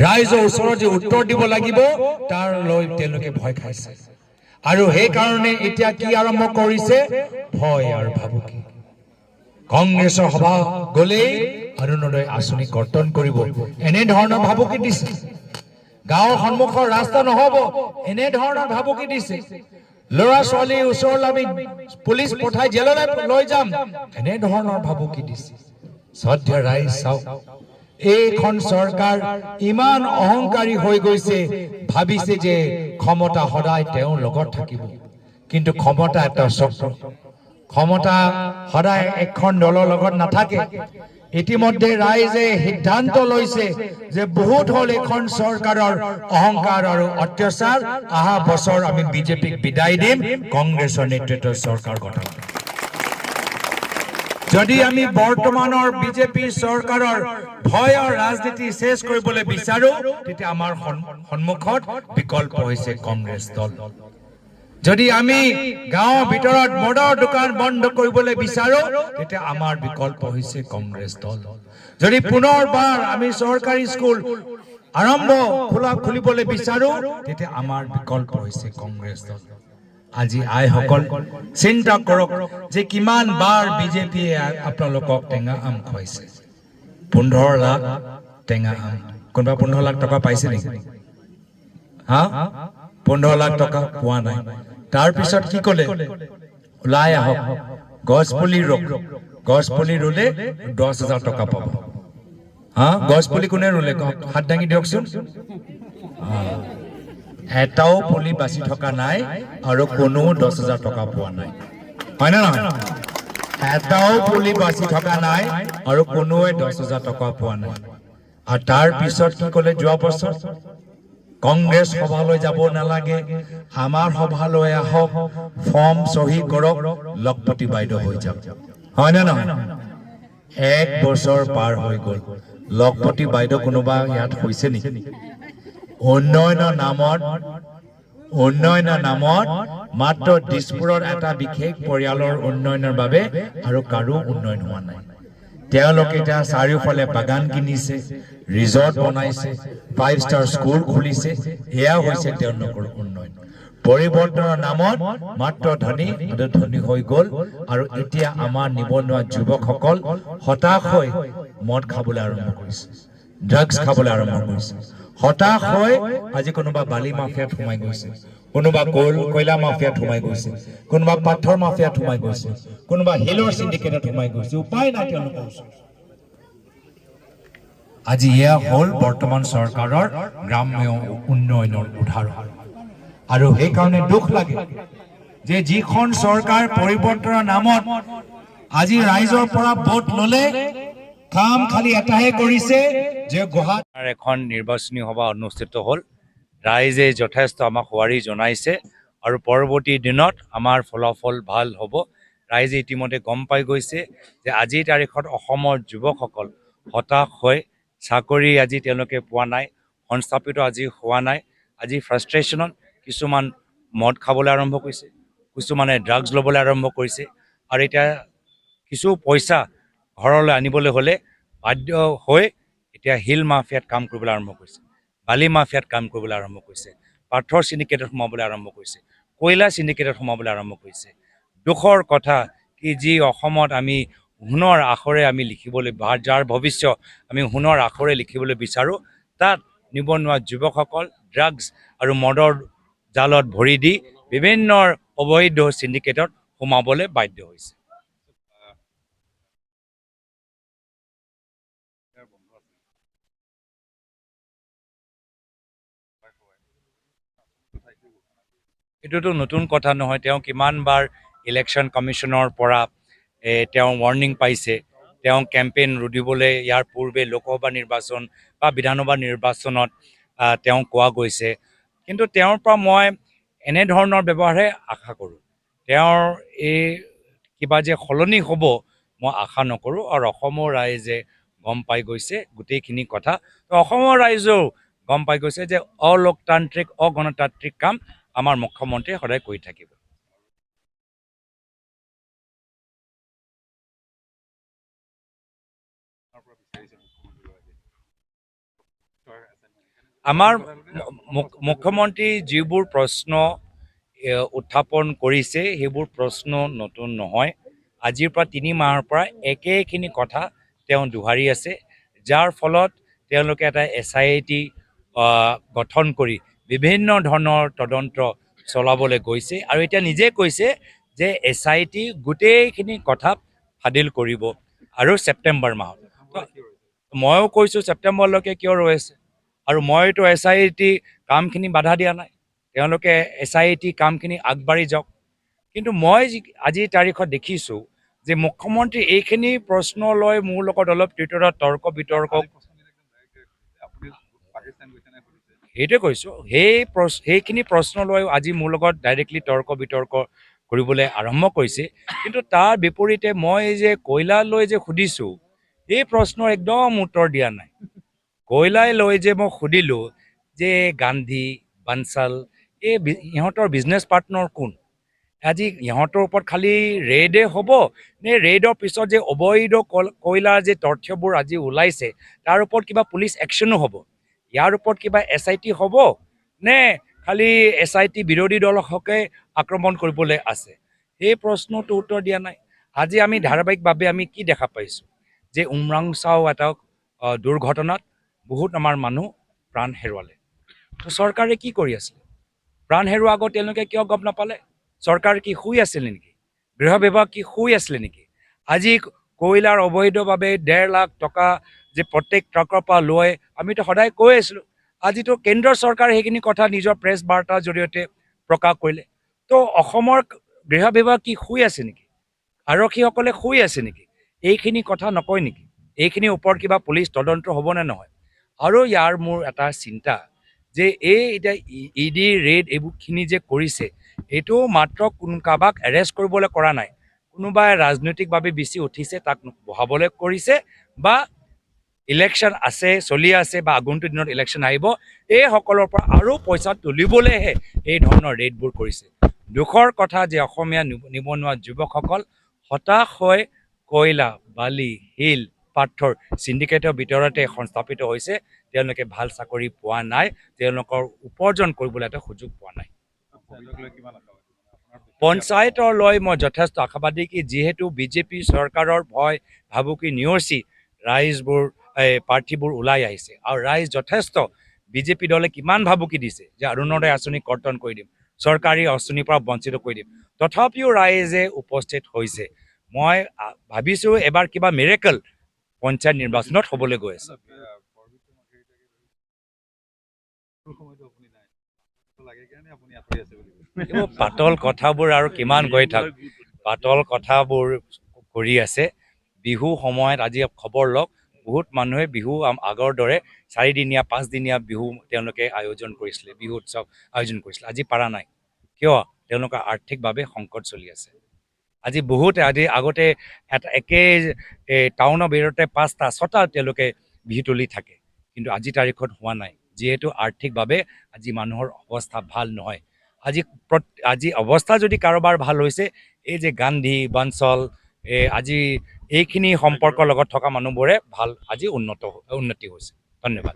ৰাইজৰ ওচৰত যে উত্তৰ দিব লাগিব তাৰ লৈ তেওঁলোকে ভয় খাইছে আৰু সেই কাৰণে এতিয়া কি আৰম্ভ কৰিছে ভয় আৰু ভাবুকি কংগ্ৰেছৰ সভা গলেই অৰুণোদয় আঁচনি কৰ্তন কৰিব এনে ধৰণৰ ভাবুকি দিছে গাঁৱৰ সন্মুখৰ ৰাস্তা নহব এনে ধৰণৰ ভাবুকি দিছে ল'ৰা ছোৱালী ওচৰলৈ আমি পুলিচ পঠাই জেললৈ লৈ যাম এনে ধৰণৰ ভাবুকি দিছে শ্ৰদ্ধা ৰাইজ চাওক এইখন চৰকাৰ ইমান অহংকাৰী হৈ গৈছে ভাবিছে যে ক্ষমতা সদায় তেওঁৰ লগত থাকিব কিন্তু ক্ষমতা এটা চক্ৰ ক্ষমতা সদায় এখন দলৰ লগত নাথাকে ইতিমধ্যে ৰাইজে সিদ্ধান্ত লৈছে যে বহুত হল এখন চৰকাৰৰ অহংকাৰ আৰু অত্যাচাৰ অহা বছৰ আমি বিজেপিক বিদায় দিম কংগ্ৰেছৰ নেতৃত্বৰ চৰকাৰ গঠন যদি আমি বৰ্তমানৰ বিজেপি চৰকাৰৰ ভয়ৰ ৰাজনীতি শেষ কৰিবলৈ বিচাৰো তেতিয়া আমাৰ সন্মুখত বিকল্প হৈছে কংগ্ৰেছ দল যদি আমি গাঁৱৰ ভিতৰত মদৰ দোকান বন্ধ কৰিবলৈ বিচাৰো তেতিয়া আমাৰ বিকল্প হৈছে কংগ্ৰেছ দল যদি পুনৰবাৰ আমি চৰকাৰী স্কুল আৰম্ভ খুলিবলৈ বিচাৰো তেতিয়া আমাৰ বিকল্প হৈছে কংগ্ৰেছ দল আজি আইসকল চিন্তা কৰক যে কিমান বাৰ বিজেপিয়ে আপোনালোকক টেঙা আম খুৱাইছে 15 লাখ টেঙা আম কোনোবা 15 লাখ টকা পাইছে নেকি হা 15 লাখ টকা পোৱা নাই তাৰ পিছত কি কলে ওলাই আহক গছপুলি ৰুলে 10,000 টকা পাব হা গছপুলি কোনে ৰুলে হাত দাঙি দিয়কচোন এটাও পুলি বাচি থকা নাই আৰু কোনো 10,000 টকা পোৱা নাই হয় না নহয় এটাও পুলি বাচি থকা নাই আৰু কোনোৱে 10,000 টকা পোৱা নাই আৰু তাৰ পিছত কি কলে যোৱা বছৰ কংগ্ৰেছ সভালৈ যাব নালাগে আমাৰ সভালৈ আহক ফৰ্ম সহি কৰক লখপতি বাইদেউ হৈ যাওক হয় না নহয় এক বছৰ পাৰ হৈ গল লখপতি বাইদেউ কোনোবা ইয়াত হৈছে নেকি উন্নয়নৰ নামত মাত্ৰ দিছপুৰৰ এটা বিশেষ পৰিয়ালৰ উন্নয়নৰ বাবে আৰু কাৰো উন্নয়ন হোৱা নাই তেওঁলোকে এতিয়া চাৰিওফালে বাগান কিনিছে ৰিজৰ্ট বনাইছে 5 ষ্টাৰ স্কুল খুলিছে এয়া হৈছে তেওঁলোকৰ উন্নয়ন পৰিৱৰ্তনৰ নামত মাত্ৰ ধনী হৈ গল আৰু এতিয়া আমাৰ নিবনুৱা যুৱকসকল হতাশ হৈ মদ খাবলৈ আৰম্ভ কৰিছে ড্ৰাগছ খাবলৈ আৰম্ভ কৰিছে হতাশ হৈ আজি কোনোবা বালি মাফিয়াত সোমাই গৈছে কোনোবা কয়লা মাফিয়াত সোমাই গৈছে কোনোবা পাথৰ মাফিয়াত সোমাই গৈছে কোনোবা হিলৰ সিন্ডিকেটত সোমাই গৈছে উপায় নাই তেওঁলোকৰ ওচৰত আজি এয়া হল বৰ্তমান চৰকাৰৰ গ্ৰাম্য উন্নয়নৰ উদাহৰণ আৰু সেই কাৰণে দুখ লাগে যে যিখন চৰকাৰ পৰিৱৰ্তনৰ নামত আজি ৰাইজৰ পৰা ভোট ললে কাম খালি এটাহে কৰিছে যে গুৱাহাটীৰ এখন নিৰ্বাচনী সভা অনুষ্ঠিত হল ৰাইজে যথেষ্ট আমাক সঁহাৰি জনাইছে আৰু পৰৱৰ্তী দিনত আমাৰ ফলাফল ভাল হ'ব ৰাইজে ইতিমধ্যে গম পাই গৈছে যে আজিৰ তাৰিখত অসমৰ যুৱকসকল হতাশ হৈ চাকৰি আজি তেওঁলোকে পোৱা নাই সংস্থাপিত আজি হোৱা নাই আজি ফ্ৰাষ্ট্ৰেশ্যনত কিছুমান মদ খাবলৈ আৰম্ভ কৰিছে কিছুমানে ড্ৰাগছ ল'বলৈ আৰম্ভ কৰিছে আৰু এতিয়া কিছু পইচা ঘৰলৈ আনিবলৈ হ'লে বাধ্য হৈ এতিয়া হিল মাফিয়াত কাম কৰিবলৈ আৰম্ভ কৰিছে বালি মাফিয়াত কাম কৰিবলৈ আৰম্ভ কৰিছে পাথৰ চিণ্ডিকেটত সোমাবলৈ আৰম্ভ কৰিছে কয়লা চিণ্ডিকেটত সোমাবলৈ আৰম্ভ কৰিছে দুখৰ কথা কি যি অসমত আমি সোণৰ আখৰে আমি লিখিবলৈ যাৰ ভৱিষ্যত আমি সোণৰ আখৰে লিখিবলৈ বিচাৰোঁ তাত নিবনুৱা যুৱকসকল ড্ৰাগছ আৰু মদৰ জালত ভৰি দি বিভিন্ন অবৈধ চিণ্ডিকেটত সোমাবলৈ বাধ্য হৈছে এইটোতো নতুন কথা নহয় তেওঁ কিমানবাৰ ইলেকশ্যন কমিশ্যনৰ পৰা তেওঁ ৱাৰ্ণিং পাইছে তেওঁ কেম্পেইন ৰুধিবলৈ ইয়াৰ পূৰ্বে লোকসভা নিৰ্বাচন বা বিধানসভা নিৰ্বাচনত তেওঁ কোৱা গৈছে কিন্তু তেওঁৰ পৰা মই এনেধৰণৰ ব্যৱহাৰহে আশা কৰোঁ তেওঁৰ এই কিবা যে সলনি হ'ব মই আশা নকৰোঁ আৰু অসমৰ ৰাইজে গম পাই গৈছে গোটেইখিনি কথা অসমৰ ৰাইজেও গম পাই গৈছে যে অলোকতান্ত্ৰিক অগণতান্ত্ৰিক কাম আমাৰ মুখ্যমন্ত্ৰীয়ে সদায় কৰি থাকিব আমাৰ মুখ্যমন্ত্ৰী যিবোৰ প্ৰশ্ন উত্থাপন কৰিছে সেইবোৰ প্ৰশ্ন নতুন নহয়। আজিৰ পৰা 3 মাহৰ পৰা একেখিনি কথা তেওঁ দোহাৰি আছে, যাৰ ফলত তেওঁলোকে এটা SIT গঠন কৰি বিভিন্ন ধৰণৰ তদন্ত চলাবলৈ গৈছে আৰু এতিয়া নিজে কৈছে যে SIT গোটেইখিনি কথা ফাদিল কৰিব আৰু ছেপ্টেম্বৰ মাহত। ময়ো কৈছোঁ ছেপ্টেম্বৰলৈকে কিয় ৰৈ আছে, আৰু মইতো SIT কামখিনি বাধা দিয়া নাই, তেওঁলোকে SIT কামখিনি আগবাঢ়ি যাওক। কিন্তু মই আজিৰ তাৰিখত দেখিছোঁ যে মুখ্যমন্ত্ৰী এইখিনি প্ৰশ্ন লৈ মোৰ লগত অলপ টুইটাৰত তৰ্ক বিতৰ্ক, সেইটোৱে কৈছোঁ, সেইখিনি প্ৰশ্ন লৈ আজি মোৰ লগত ডাইৰেক্টলি তৰ্ক বিতৰ্ক কৰিবলৈ আৰম্ভ কৰিছে। কিন্তু তাৰ বিপৰীতে মই যে কয়লা লৈ যে সুধিছোঁ, এই প্ৰশ্নৰ একদম উত্তৰ দিয়া নাই। কয়লাই লৈ যে মই সুধিলোঁ যে গান্ধী বানচাল ইহঁতৰ বিজনেছ পাৰ্টনাৰ কোন, আজি ইহঁতৰ ওপৰত খালি ৰেডে হ'ব নে ৰেডৰ পিছত যে অবৈধ কয়লাৰ যে তথ্যবোৰ আজি ওলাইছে তাৰ ওপৰত কিবা পুলিচ একশ্যনো হ'ব, ইয়াৰ ওপৰত কিবা SIT হ'ব নে খালি SIT বিৰোধী দলকে আক্ৰমণ কৰিবলৈ আছে, সেই প্ৰশ্নটো উত্তৰ দিয়া নাই। আজি আমি ধাৰাবাহিকভাৱে আমি কি দেখা পাইছোঁ যে উমৰাংচাও এটা দুৰ্ঘটনাত বহুত আমাৰ মানুহ প্ৰাণ হেৰুৱালে। চৰকাৰে কি কৰি আছিলে? প্ৰাণ হেৰুৱাৰ আগত তেওঁলোকে কিয় গম নাপালে? চৰকাৰ কি শুই আছিলে নেকি? গৃহ বিভাগ কি শুই আছিলে নেকি? আজি কয়লাৰ অবৈধভাৱে 1.5 লাখ টকা যে প্ৰত্যেক ট্ৰাকৰ পৰা লৈ আমিতো সদায় কৈ আছিলোঁ, আজিতো কেন্দ্ৰ চৰকাৰে সেইখিনি কথা নিজৰ প্ৰেছ বাৰ্তাৰ জৰিয়তে প্ৰকাশ কৰিলে। তো অসমৰ গৃহ বিভাগ কি শুই আছে নেকি? আৰক্ষীসকলে শুই আছে নেকি? এইখিনি কথা নকয় নেকি? এইখিনিৰ ওপৰত কিবা পুলিচ তদন্ত হ'বনে নহয়? আৰু ইয়াৰ মোৰ এটা চিন্তা যে এই এতিয়া ED ৰেড এইবোৰখিনি যে কৰিছে, এইটো মাত্ৰ কাৰোবাক এৰেষ্ট কৰিবলৈ কৰা নাই, কোনোবাই ৰাজনৈতিকভাৱে বেছি উঠিছে তাক বহাবলৈ কৰিছে, বা ইলেকশ্যন আছে চলি আছে বা আগন্তুক দিনত ইলেকশ্যন আহিব, এইসকলৰ পৰা আৰু পইচা তুলিবলৈহে এই ধৰণৰ ৰেডবোৰ কৰিছে। দুখৰ কথা যে অসমীয়া নিবনুৱা যুৱকসকল হতাশ হৈ কয়লা বালি শিল পাথৰ চিণ্ডিকেটৰ ভিতৰতে সংস্থাপিত হৈছে, তেওঁলোকে ভাল চাকৰি পোৱা নাই, তেওঁলোকৰ উপাৰ্জন কৰিবলৈ এটা সুযোগ পোৱা নাই। পঞ্চায়তৰ লৈ মই যথেষ্ট আশাবাদী কি যিহেতু BJP চৰকাৰৰ ভয় ভাবুকি নিয়ৰ্চি ৰাইজবোৰ প্ৰাৰ্থীবোৰ ওলাই আহিছে, আৰু ৰাইজ যথেষ্ট BJP দলে কিমান ভাবুকি দিছে যে অৰুণোদয় আঁচনি কৰ্তন কৰি দিম, চৰকাৰী আঁচনিৰ পৰা বঞ্চিত কৰি দিম, তথাপিও ৰাইজে উপস্থিত হৈছে। মই ভাবিছোঁ এবাৰ কিবা মিৰেকল পঞ্চায়ত নিৰ্বাচনত হ'বলৈ গৈ আছে। পাতল কথাবোৰ আৰু কিমান গৈ থাক, পাতল কথাবোৰ কৰি আছে। বিহু সময়ত আজি খবৰ লওক, বহুত মানুহে বিহু আগৰ দৰে 4 দিনীয়া 5 দিনীয়া বিহু তেওঁলোকে আয়োজন কৰিছিলে, বিহু উৎসৱ আয়োজন কৰিছিলে, আজি পাৰা নাই। কিয়? তেওঁলোকৰ আৰ্থিকভাৱে সংকট চলি আছে। আজি বহুত আগতে একে টাউনৰ ভিতৰতে 5টা 6টা তেওঁলোকে বিহুতলী থাকে, কিন্তু আজি তাৰিখত হোৱা নাই, যিহেতু আৰ্থিকভাৱে আজি মানুহৰ অৱস্থা ভাল নহয়। আজি অৱস্থা যদি কাৰোবাৰ ভাল হৈছে, এই যে গান্ধী বাঞ্চল আজি এইখিনি সম্পৰ্কৰ লগত থকা মানুহবোৰে ভাল আজি উন্নতি হৈছে। ধন্যবাদ।